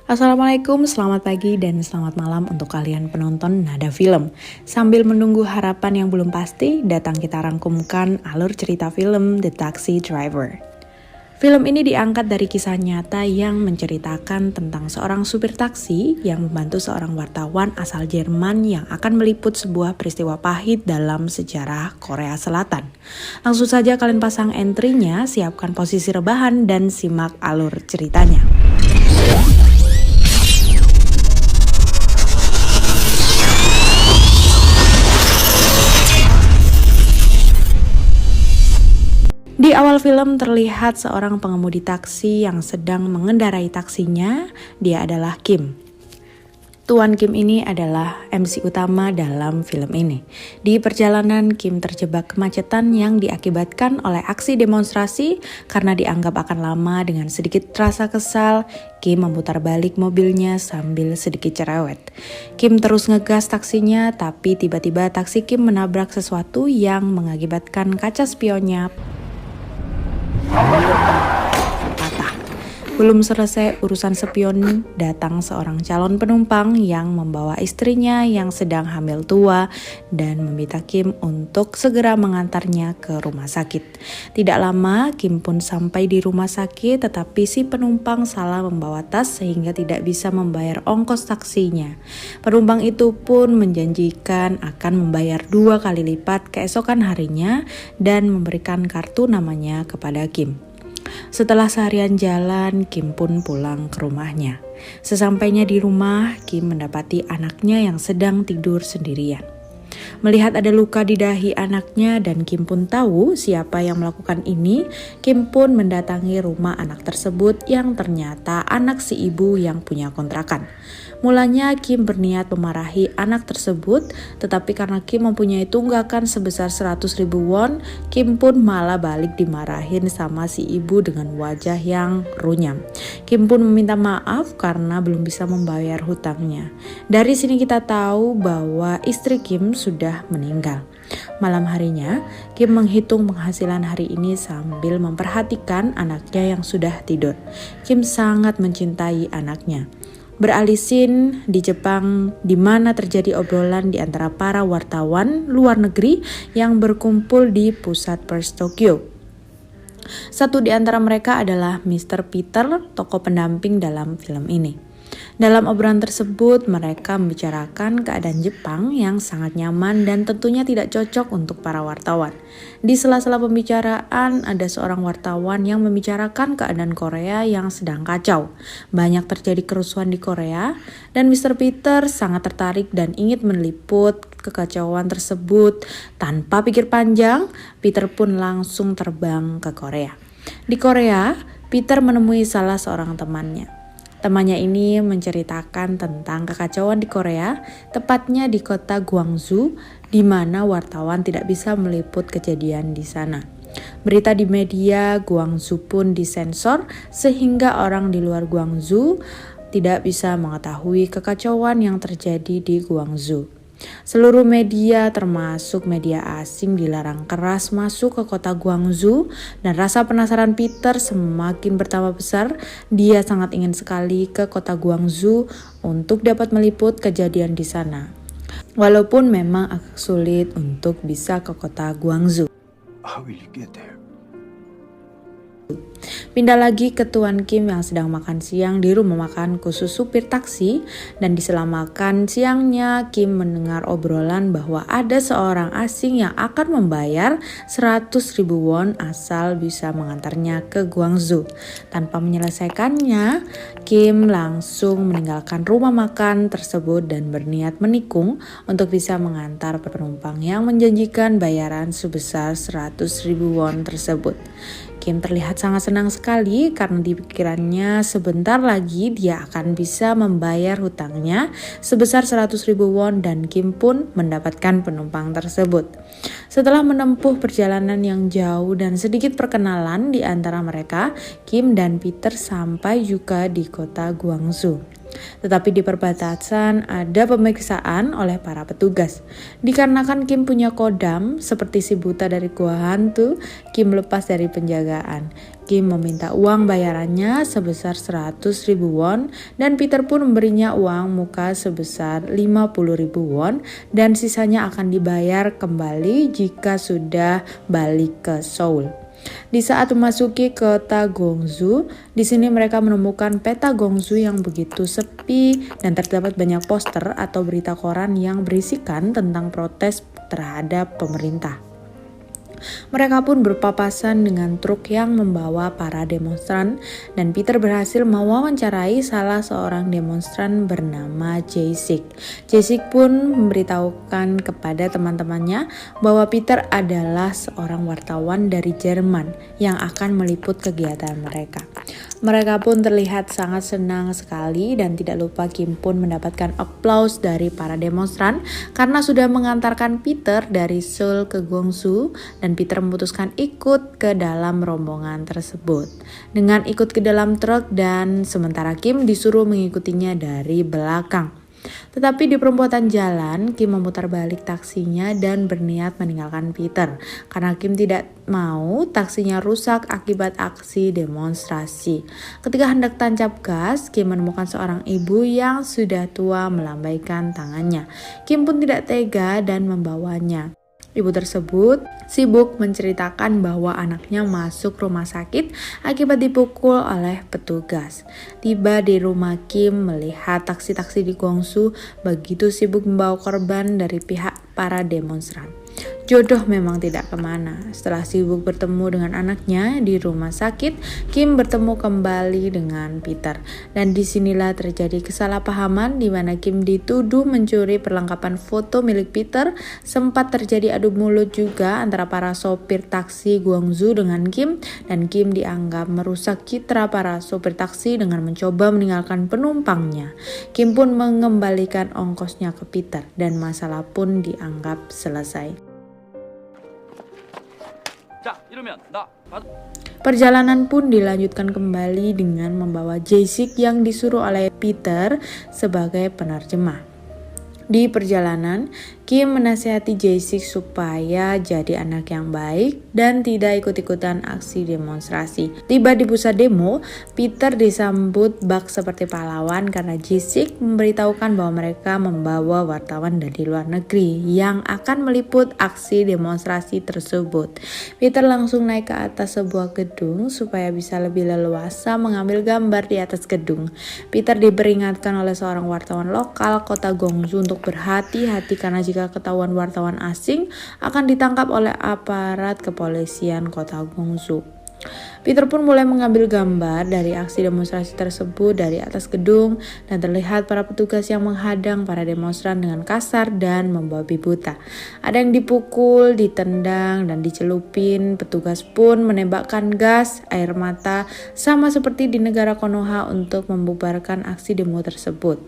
Assalamualaikum, selamat pagi dan selamat malam untuk kalian penonton Nada Film. Sambil menunggu harapan yang belum pasti, datang kita rangkumkan alur cerita film The Taxi Driver. Film ini diangkat dari kisah nyata yang menceritakan tentang seorang supir taksi yang membantu seorang wartawan asal Jerman yang akan meliput sebuah peristiwa pahit dalam sejarah Korea Selatan. Langsung saja kalian pasang entry-nya, siapkan posisi rebahan dan simak alur ceritanya. Di awal film terlihat seorang pengemudi taksi yang sedang mengendarai taksinya. Dia adalah Kim. Tuan Kim ini adalah MC utama dalam film ini. Di perjalanan, Kim terjebak kemacetan yang diakibatkan oleh aksi demonstrasi. Karena dianggap akan lama, dengan sedikit rasa kesal, Kim memutar balik mobilnya sambil sedikit cerewet. Kim terus ngegas taksinya, tapi tiba-tiba taksi Kim menabrak sesuatu yang mengakibatkan kaca spionnya patah. Belum selesai urusan spion, datang seorang calon penumpang yang membawa istrinya yang sedang hamil tua dan meminta Kim untuk segera mengantarnya ke rumah sakit. Tidak lama, Kim pun sampai di rumah sakit, tetapi si penumpang salah membawa tas sehingga tidak bisa membayar ongkos taksinya. Penumpang itu pun menjanjikan akan membayar 2 kali lipat keesokan harinya dan memberikan kartu namanya kepada Kim. Setelah seharian jalan, Kim pun pulang ke rumahnya. Sesampainya di rumah, Kim mendapati anaknya yang sedang tidur sendirian. Melihat ada luka di dahi anaknya dan Kim pun tahu siapa yang melakukan ini, Kim pun mendatangi rumah anak tersebut yang ternyata anak si ibu yang punya kontrakan. Mulanya Kim berniat memarahi anak tersebut, tetapi karena Kim mempunyai tunggakan sebesar 100.000 won, Kim pun malah balik dimarahin sama si ibu dengan wajah yang runyam. Kim pun meminta maaf karena belum bisa membayar hutangnya. Dari sini kita tahu bahwa istri Kim sudah meninggal. Malam harinya, Kim menghitung penghasilan hari ini sambil memperhatikan anaknya yang sudah tidur. Kim sangat mencintai anaknya. Beralih scene di Jepang, di mana terjadi obrolan di antara para wartawan luar negeri yang berkumpul di pusat pers Tokyo. Satu di antara mereka adalah Mr. Peter, tokoh pendamping dalam film ini. Dalam obrolan tersebut, mereka membicarakan keadaan Jepang yang sangat nyaman dan tentunya tidak cocok untuk para wartawan. Di sela-sela pembicaraan, ada seorang wartawan yang membicarakan keadaan Korea yang sedang kacau. Banyak terjadi kerusuhan di Korea, dan Mr. Peter sangat tertarik dan ingin meliput kekacauan tersebut. Tanpa pikir panjang, Peter pun langsung terbang ke Korea. Di Korea, Peter menemui salah seorang temannya. Temannya ini menceritakan tentang kekacauan di Korea, tepatnya di kota Gwangju, di mana wartawan tidak bisa meliput kejadian di sana. Berita di media Gwangju pun disensor, sehingga orang di luar Gwangju tidak bisa mengetahui kekacauan yang terjadi di Gwangju. Seluruh media termasuk media asing dilarang keras masuk ke kota Gwangju, dan rasa penasaran Peter semakin bertambah besar. Dia sangat ingin sekali ke kota Gwangju untuk dapat meliput kejadian di sana. Walaupun memang agak sulit untuk bisa ke kota Gwangju. How will you get there? Pindah lagi ke Tuan Kim yang sedang makan siang di rumah makan khusus supir taksi, dan di sela makan siangnya Kim mendengar obrolan bahwa ada seorang asing yang akan membayar 100.000 won asal bisa mengantarnya ke Gwangju. Tanpa menyelesaikannya, Kim langsung meninggalkan rumah makan tersebut dan berniat menikung untuk bisa mengantar penumpang yang menjanjikan bayaran sebesar 100.000 won tersebut. Kim terlihat sangat senang sekali karena di pikirannya sebentar lagi dia akan bisa membayar hutangnya sebesar 100.000 won, dan Kim pun mendapatkan penumpang tersebut. Setelah menempuh perjalanan yang jauh dan sedikit perkenalan di antara mereka, Kim dan Peter sampai juga di kota Gwangju. Tetapi di perbatasan ada pemeriksaan oleh para petugas. Dikarenakan Kim punya kodam seperti si buta dari gua hantu, Kim lepas dari penjagaan. Kim meminta uang bayarannya sebesar 100.000 won dan Peter pun memberinya uang muka sebesar 50.000 won dan sisanya akan dibayar kembali jika sudah balik ke Seoul. Di saat memasuki kota Gwangju, di sini mereka menemukan peta Gwangju yang begitu sepi dan terdapat banyak poster atau berita koran yang berisikan tentang protes terhadap pemerintah. Mereka pun berpapasan dengan truk yang membawa para demonstran dan Peter berhasil mewawancarai salah seorang demonstran bernama Jae-sik. Jae-sik pun memberitahukan kepada teman-temannya bahwa Peter adalah seorang wartawan dari Jerman yang akan meliput kegiatan mereka. Mereka pun terlihat sangat senang sekali dan tidak lupa Kim pun mendapatkan aplaus dari para demonstran karena sudah mengantarkan Peter dari Seoul ke Gwangju dan Peter memutuskan ikut ke dalam rombongan tersebut. Dengan ikut ke dalam truk dan sementara Kim disuruh mengikutinya dari belakang. Tetapi di perempatan jalan, Kim memutar balik taksinya dan berniat meninggalkan Peter karena Kim tidak mau taksinya rusak akibat aksi demonstrasi. Ketika hendak tancap gas, Kim menemukan seorang ibu yang sudah tua melambaikan tangannya. Kim pun tidak tega dan membawanya. Ibu tersebut sibuk menceritakan bahwa anaknya masuk rumah sakit akibat dipukul oleh petugas. Tiba di rumah Kim melihat taksi-taksi di Gwangju begitu sibuk membawa korban dari pihak para demonstran. Jodoh memang tidak kemana. Setelah sibuk bertemu dengan anaknya di rumah sakit, Kim bertemu kembali dengan Peter. Dan disinilah terjadi kesalahpahaman di mana Kim dituduh mencuri perlengkapan foto milik Peter. Sempat terjadi adu mulut juga antara para sopir taksi Gwangju dengan Kim. Dan Kim dianggap merusak citra para sopir taksi dengan mencoba meninggalkan penumpangnya. Kim pun mengembalikan ongkosnya ke Peter dan masalah pun dianggap selesai. Perjalanan pun dilanjutkan kembali dengan membawa Jae-sik yang disuruh oleh Peter sebagai penerjemah. Di perjalanan, Kim menasihati Jae-sik supaya jadi anak yang baik dan tidak ikut-ikutan aksi demonstrasi. Tiba di pusat demo, Peter disambut bak seperti pahlawan karena Jae-sik memberitahukan bahwa mereka membawa wartawan dari luar negeri yang akan meliput aksi demonstrasi tersebut. Peter langsung naik ke atas sebuah gedung supaya bisa lebih leluasa mengambil gambar di atas gedung. Peter diperingatkan oleh seorang wartawan lokal kota Gwangju untuk berhati-hati karena jika ketahuan wartawan asing akan ditangkap oleh aparat kepolisian kota Gwangju. Peter pun mulai mengambil gambar dari aksi demonstrasi tersebut dari atas gedung dan terlihat para petugas yang menghadang para demonstran dengan kasar dan membabi buta. Ada yang dipukul, ditendang, dan dicelupin. Petugas pun menembakkan gas, air mata, sama seperti di negara Konoha untuk membubarkan aksi demo tersebut.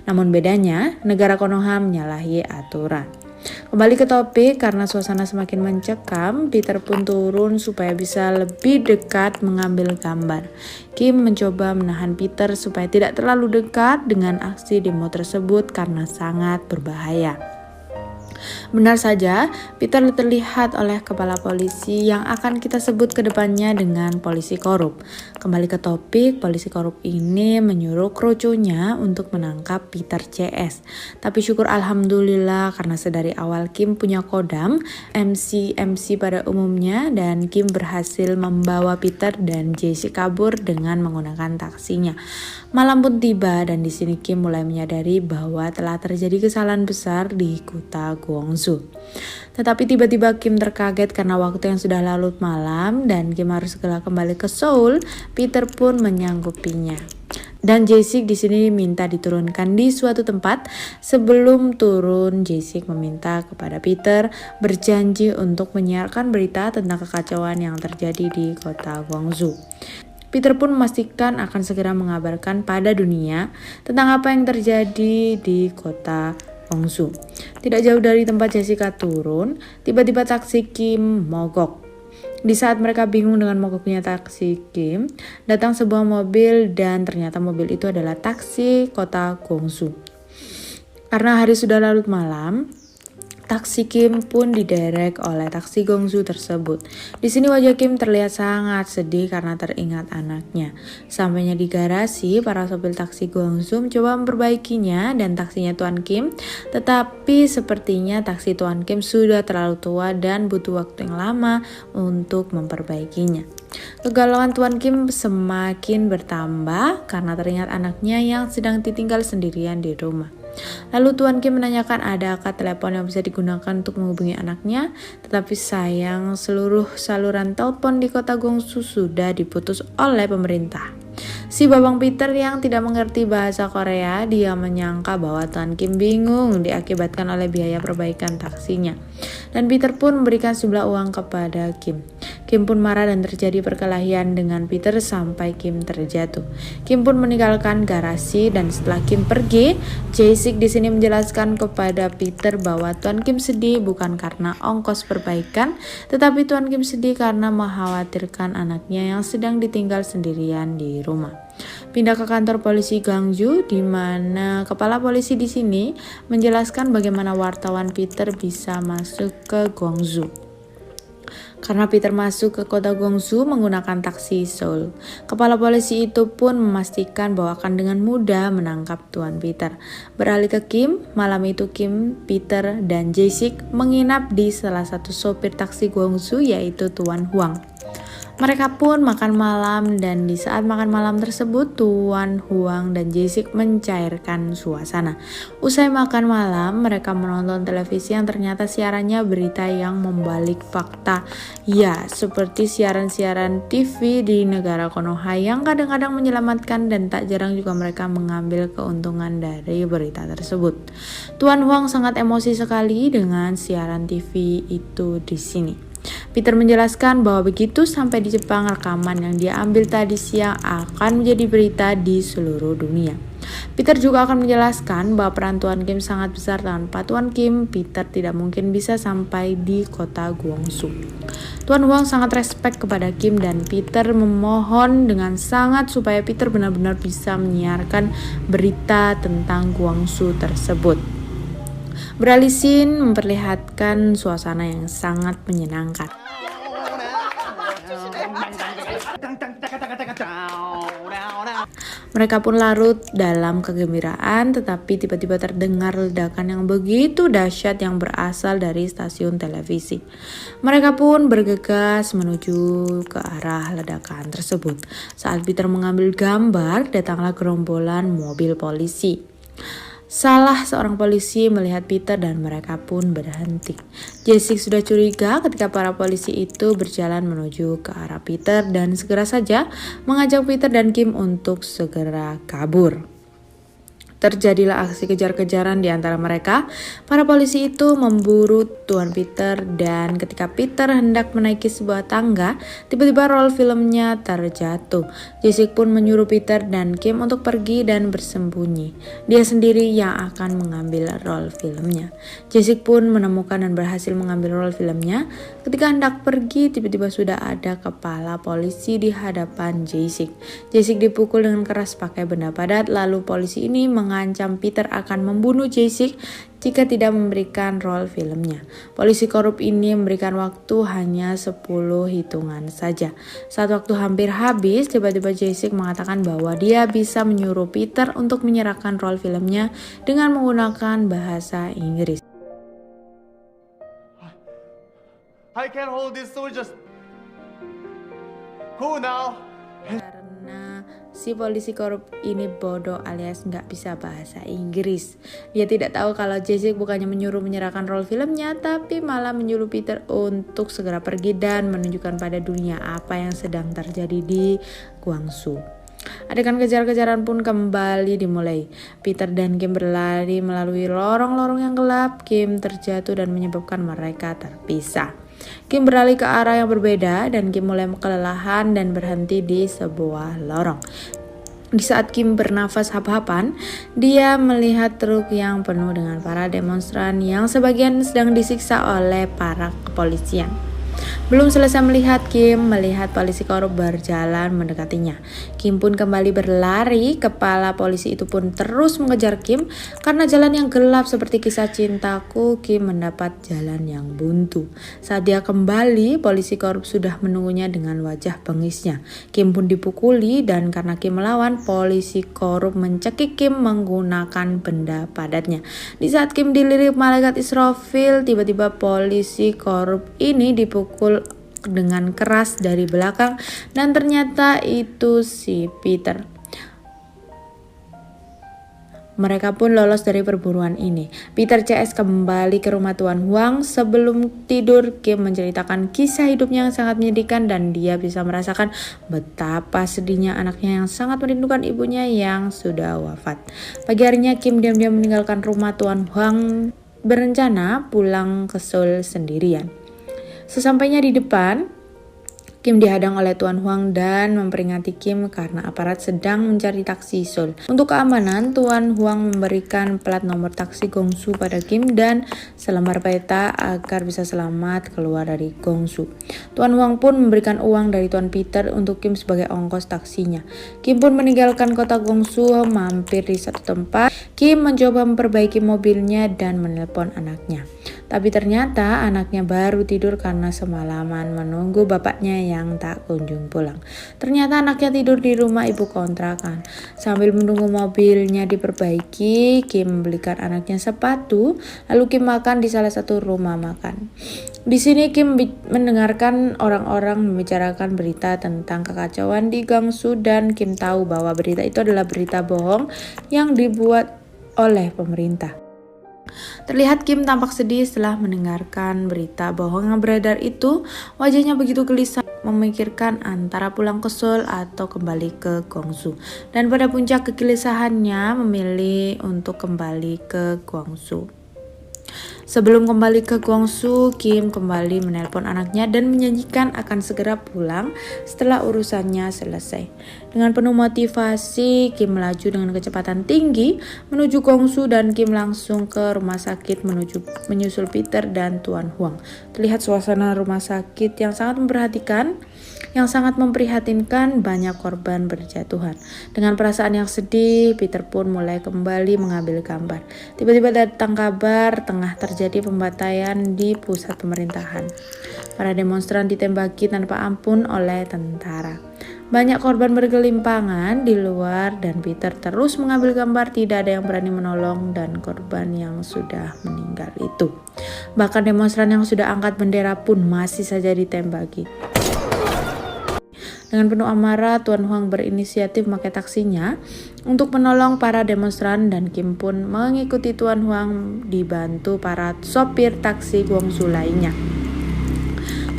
Namun bedanya, negara Konoha menyalahi aturan. Kembali ke topik, karena suasana semakin mencekam, Peter pun turun supaya bisa lebih dekat mengambil gambar. Kim mencoba menahan Peter supaya tidak terlalu dekat dengan aksi demo tersebut karena sangat berbahaya. Benar saja, Peter terlihat oleh kepala polisi yang akan kita sebut ke depannya dengan polisi korup. Kembali ke topik, polisi korup ini menyuruh krucunya untuk menangkap Peter CS. Tapi syukur alhamdulillah karena sedari awal Kim punya kodam, MC pada umumnya, dan Kim berhasil membawa Peter dan Jae-sik kabur dengan menggunakan taksinya. Malam pun tiba dan di sini Kim mulai menyadari bahwa telah terjadi kesalahan besar di kota Gwangju. Tetapi tiba-tiba Kim terkaget karena waktu yang sudah larut malam dan Kim harus segera kembali ke Seoul. Peter pun menyanggupinya. Dan Jae-sik di sini minta diturunkan di suatu tempat. Sebelum turun, Jae-sik meminta kepada Peter berjanji untuk menyiarkan berita tentang kekacauan yang terjadi di kota Gwangju. Peter pun memastikan akan segera mengabarkan pada dunia tentang apa yang terjadi di kota Gwangju. Tidak jauh dari tempat Jessica turun, tiba-tiba taksi Kim mogok. Di saat mereka bingung dengan mogoknya taksi Kim, datang sebuah mobil dan ternyata mobil itu adalah taksi kota Gwangju. Karena hari sudah larut malam, taksi Kim pun diderek oleh taksi Gwangju tersebut. Di sini wajah Kim terlihat sangat sedih karena teringat anaknya. Sampainya di garasi, para sopir taksi Gwangju mencoba memperbaikinya dan taksinya Tuan Kim, tetapi sepertinya taksi Tuan Kim sudah terlalu tua dan butuh waktu yang lama untuk memperbaikinya. Kegalauan Tuan Kim semakin bertambah karena teringat anaknya yang sedang ditinggal sendirian di rumah. Lalu Tuan Kim menanyakan adakah telepon yang bisa digunakan untuk menghubungi anaknya, tetapi sayang seluruh saluran telepon di kota Gwangju sudah diputus oleh pemerintah. Si Babang Peter yang tidak mengerti bahasa Korea, dia menyangka bahwa Tuan Kim bingung diakibatkan oleh biaya perbaikan taksinya. Dan Peter pun memberikan sejumlah uang kepada Kim. Kim pun marah dan terjadi perkelahian dengan Peter sampai Kim terjatuh. Kim pun meninggalkan garasi dan setelah Kim pergi, Jae-sik di sini menjelaskan kepada Peter bahwa Tuan Kim sedih bukan karena ongkos perbaikan, tetapi Tuan Kim sedih karena mengkhawatirkan anaknya yang sedang ditinggal sendirian di rumah. Pindah ke kantor polisi Gwangju, di mana kepala polisi di sini menjelaskan bagaimana wartawan Peter bisa masuk ke Gwangju. Karena Peter masuk ke kota Gwangju menggunakan taksi Seoul. Kepala polisi itu pun memastikan bahwa akan dengan mudah menangkap Tuan Peter. Beralih ke Kim, malam itu Kim, Peter, dan Jae-sik menginap di salah satu sopir taksi Gwangju yaitu Tuan Hwang. Mereka pun makan malam dan di saat makan malam tersebut Tuan Hwang dan Jae-sik mencairkan suasana. Usai makan malam, mereka menonton televisi yang ternyata siarannya berita yang membalik fakta. Ya, seperti siaran-siaran TV di negara Konoha yang kadang-kadang menyelamatkan dan tak jarang juga mereka mengambil keuntungan dari berita tersebut. Tuan Hwang sangat emosi sekali dengan siaran TV itu di sini. Peter menjelaskan bahwa begitu sampai di Jepang, rekaman yang dia ambil tadi siang akan menjadi berita di seluruh dunia. Peter juga akan menjelaskan bahwa peran Tuan Kim sangat besar. Tanpa Tuan Kim, Peter tidak mungkin bisa sampai di kota Gwangju. Tuan Hwang sangat respek kepada Kim dan Peter memohon dengan sangat supaya Peter benar-benar bisa menyiarkan berita tentang Gwangju tersebut. Beralih scene memperlihatkan suasana yang sangat menyenangkan. Mereka pun larut dalam kegembiraan, tetapi tiba-tiba terdengar ledakan yang begitu dahsyat yang berasal dari stasiun televisi. Mereka pun bergegas menuju ke arah ledakan tersebut. Saat Peter mengambil gambar, datanglah gerombolan mobil polisi. Salah seorang polisi melihat Peter dan mereka pun berhenti. Jae-sik sudah curiga ketika para polisi itu berjalan menuju ke arah Peter dan segera saja mengajak Peter dan Kim untuk segera kabur. Terjadilah aksi kejar-kejaran di antara mereka. Para polisi itu memburu Tuan Peter dan ketika Peter hendak menaiki sebuah tangga, tiba-tiba roll filmnya terjatuh. Jae-sik pun menyuruh Peter dan Kim untuk pergi dan bersembunyi. Dia sendiri yang akan mengambil roll filmnya. Jae-sik pun menemukan dan berhasil mengambil roll filmnya. Ketika hendak pergi, tiba-tiba sudah ada kepala polisi di hadapan Jae-sik. Jae-sik dipukul dengan keras pakai benda padat, lalu polisi ini mengancam Peter akan membunuh Jae-sik jika tidak memberikan roll filmnya. Polisi korup ini memberikan waktu hanya 10 hitungan saja. Saat waktu hampir habis, tiba-tiba Jae-sik mengatakan bahwa dia bisa menyuruh Peter untuk menyerahkan roll filmnya dengan menggunakan bahasa Inggris. I can hold these soldiers. Who now? Karena si polisi korup ini bodoh alias nggak bisa bahasa Inggris. Dia tidak tahu kalau Jae-sik bukannya menyuruh menyerahkan roll filmnya, tapi malah menyuruh Peter untuk segera pergi dan menunjukkan pada dunia apa yang sedang terjadi di Gwangju. Adegan kejar-kejaran pun kembali dimulai. Peter dan Kim berlari melalui lorong-lorong yang gelap. Kim terjatuh dan menyebabkan mereka terpisah. Kim beralih ke arah yang berbeda dan Kim mulai kelelahan dan berhenti di sebuah lorong. Di saat Kim bernafas hap-hapan, dia melihat truk yang penuh dengan para demonstran yang sebagian sedang disiksa oleh para kepolisian. Belum selesai melihat, Kim melihat polisi korup berjalan mendekatinya. Kim pun kembali berlari, kepala polisi itu pun terus mengejar Kim. Karena jalan yang gelap seperti kisah cintaku, Kim mendapat jalan yang buntu. Saat dia kembali, polisi korup sudah menunggunya dengan wajah bengisnya. Kim pun dipukuli dan karena Kim melawan, polisi korup mencekik Kim menggunakan benda padatnya. Di saat Kim dilirik malaikat Israfil, tiba-tiba polisi korup ini dipukul dengan keras dari belakang dan ternyata itu si Peter. Mereka pun lolos dari perburuan ini. Peter CS kembali ke rumah Tuan Huang. Sebelum tidur, Kim menceritakan kisah hidupnya yang sangat menyedihkan dan dia bisa merasakan betapa sedihnya anaknya yang sangat merindukan ibunya yang sudah wafat. Pagi harinya Kim diam-diam meninggalkan rumah Tuan Huang, berencana pulang ke Seoul sendirian. Sesampainya di depan, Kim dihadang oleh Tuan Huang dan memperingati Kim karena aparat sedang mencari taksi Seoul. Untuk keamanan, Tuan Huang memberikan plat nomor taksi Gongsu pada Kim dan selembar peta agar bisa selamat keluar dari Gongsu. Tuan Huang pun memberikan uang dari Tuan Peter untuk Kim sebagai ongkos taksinya. Kim pun meninggalkan kota Gongsu, mampir di satu tempat. Kim mencoba memperbaiki mobilnya dan menelpon anaknya. Tapi ternyata anaknya baru tidur karena semalaman menunggu bapaknya yang tak kunjung pulang. Ternyata anaknya tidur di rumah ibu kontrakan. Sambil menunggu mobilnya diperbaiki, Kim membelikan anaknya sepatu, lalu Kim makan di salah satu rumah makan. Di sini Kim mendengarkan orang-orang membicarakan berita tentang kekacauan di Gangsu dan Kim tahu bahwa berita itu adalah berita bohong yang dibuat oleh pemerintah. Terlihat Kim tampak sedih setelah mendengarkan berita bohong yang beredar itu. Wajahnya begitu gelisah memikirkan antara pulang ke Seoul atau kembali ke Gongsu. Dan pada puncak kegelisahannya memilih untuk kembali ke Gongsu. Sebelum kembali ke Gongsu, Kim kembali menelpon anaknya dan menjanjikan akan segera pulang setelah urusannya selesai. Dengan penuh motivasi, Kim melaju dengan kecepatan tinggi menuju Gongsu dan Kim langsung ke rumah sakit menyusul Peter dan Tuan Huang. Terlihat suasana rumah sakit yang sangat memprihatinkan, banyak korban berjatuhan. Dengan perasaan yang sedih, Peter pun mulai kembali mengambil gambar. Tiba-tiba datang kabar tengah terjadi pembantaian di pusat pemerintahan. Para demonstran ditembaki tanpa ampun oleh tentara. Banyak korban bergelimpangan di luar dan Peter terus mengambil gambar. Tidak ada yang berani menolong dan korban yang sudah meninggal itu. Bahkan demonstran yang sudah angkat bendera pun masih saja ditembaki. Dengan penuh amarah, Tuan Huang berinisiatif memakai taksinya untuk menolong para demonstran dan Kim pun mengikuti Tuan Huang dibantu para sopir taksi Gongsu lainnya.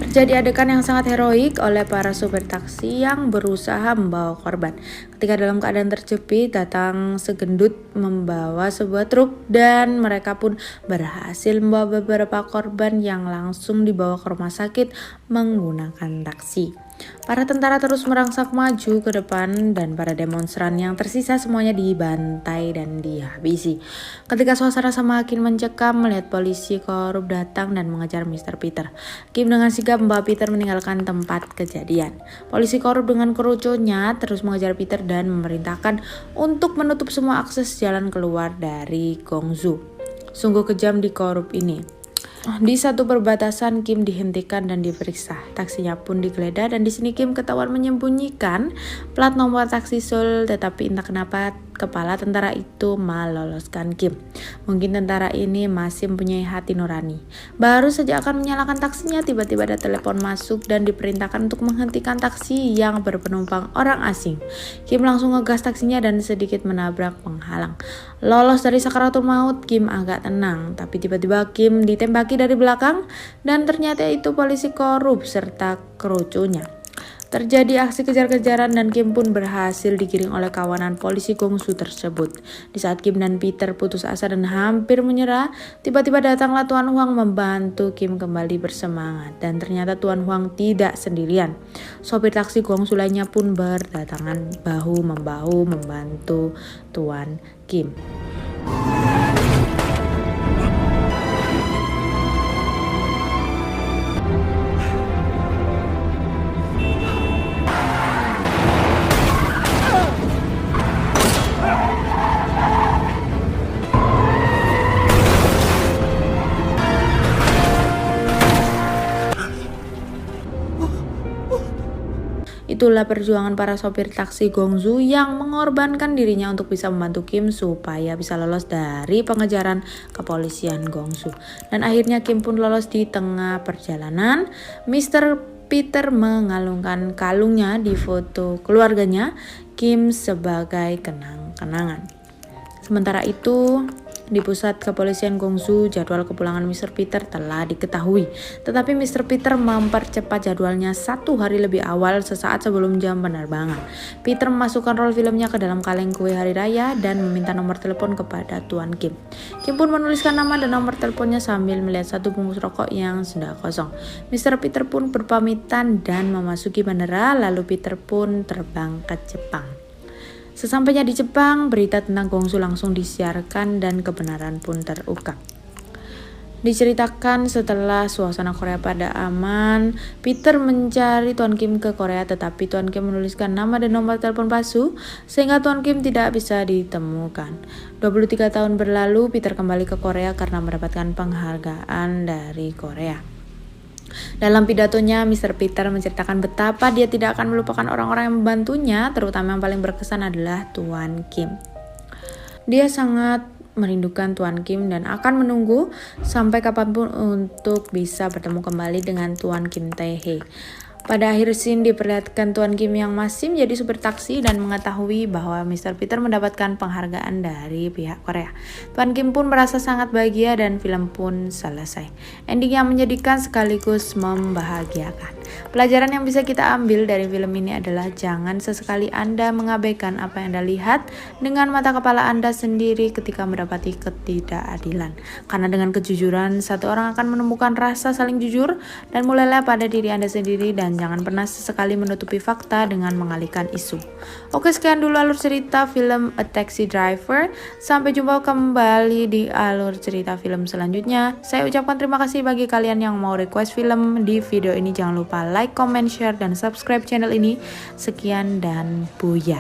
Terjadi adegan yang sangat heroik oleh para sopir taksi yang berusaha membawa korban. Ketika dalam keadaan terjepit, datang segendut membawa sebuah truk dan mereka pun berhasil membawa beberapa korban yang langsung dibawa ke rumah sakit menggunakan taksi. Para tentara terus merangsak maju ke depan dan para demonstran yang tersisa semuanya dibantai dan dihabisi. Ketika suasana semakin mencekam melihat polisi korup datang dan mengejar Mr. Peter, Kim dengan sigap membawa Peter meninggalkan tempat kejadian. Polisi korup dengan kerucunya terus mengejar Peter dan memerintahkan untuk menutup semua akses jalan keluar dari Gongsu. Sungguh kejam di korup ini. Di satu perbatasan Kim dihentikan dan diperiksa. Taksinya pun digeledah dan di sini Kim ketahuan menyembunyikan plat nomor taksi Seoul, tetapi entah kenapa kepala tentara itu meloloskan Kim. Mungkin tentara ini masih mempunyai hati nurani. Baru saja akan menyalakan taksinya, tiba-tiba ada telepon masuk dan diperintahkan untuk menghentikan taksi yang berpenumpang orang asing. Kim langsung ngegas taksinya dan sedikit menabrak penghalang. Lolos dari sakaratul maut, Kim agak tenang, tapi tiba-tiba Kim ditembaki dari belakang dan ternyata itu polisi korup serta kerucunya. Terjadi aksi kejar-kejaran dan Kim pun berhasil digiring oleh kawanan polisi Gongsu tersebut. Di saat Kim dan Peter putus asa dan hampir menyerah, tiba-tiba datanglah Tuan Huang membantu Kim kembali bersemangat. Dan ternyata Tuan Huang tidak sendirian. Sopir taksi Gongsu lainnya pun berdatangan bahu-membahu membantu Tuan Kim. Itulah perjuangan para sopir taksi Gongsu yang mengorbankan dirinya untuk bisa membantu Kim supaya bisa lolos dari pengejaran kepolisian Gongsu. Dan akhirnya Kim pun lolos. Di tengah perjalanan, Mr. Peter mengalungkan kalungnya di foto keluarganya Kim sebagai kenang-kenangan. Sementara itu, di pusat kepolisian Gongsu, jadwal kepulangan Mr. Peter telah diketahui. Tetapi Mr. Peter mempercepat jadwalnya 1 hari lebih awal sesaat sebelum jam penerbangan. Peter memasukkan roll filmnya ke dalam kaleng kue hari raya dan meminta nomor telepon kepada Tuan Kim. Kim pun menuliskan nama dan nomor teleponnya sambil melihat satu bungkus rokok yang sudah kosong. Mr. Peter pun berpamitan dan memasuki bandara, lalu Peter pun terbang ke Jepang. Sesampainya di Jepang, berita tentang Gongsu langsung disiarkan dan kebenaran pun terungkap. Diceritakan setelah suasana Korea pada aman, Peter mencari Tuan Kim ke Korea, tetapi Tuan Kim menuliskan nama dan nomor telepon palsu sehingga Tuan Kim tidak bisa ditemukan. 23 tahun berlalu, Peter kembali ke Korea karena mendapatkan penghargaan dari Korea. Dalam pidatonya, Mr. Peter menceritakan betapa dia tidak akan melupakan orang-orang yang membantunya, terutama yang paling berkesan adalah Tuan Kim. Dia sangat merindukan Tuan Kim dan akan menunggu sampai kapanpun untuk bisa bertemu kembali dengan Tuan Kim Tae-hee. Pada akhir scene diperlihatkan Tuan Kim yang masih menjadi supir taksi dan mengetahui bahwa Mr. Peter mendapatkan penghargaan dari pihak Korea. Tuan Kim pun merasa sangat bahagia dan film pun selesai. Ending yang menyedihkan sekaligus membahagiakan. Pelajaran yang bisa kita ambil dari film ini adalah jangan sesekali Anda mengabaikan apa yang Anda lihat dengan mata kepala Anda sendiri ketika mendapati ketidakadilan. Karena dengan kejujuran, satu orang akan menemukan rasa saling jujur dan mulailah pada diri Anda sendiri dan jangan pernah sesekali menutupi fakta dengan mengalihkan isu. Oke, sekian dulu alur cerita film A Taxi Driver. Sampai jumpa kembali di alur cerita film selanjutnya. Saya ucapkan terima kasih bagi kalian yang mau request film di video ini. Jangan lupa like, comment, share, dan subscribe channel ini. Sekian dan buya.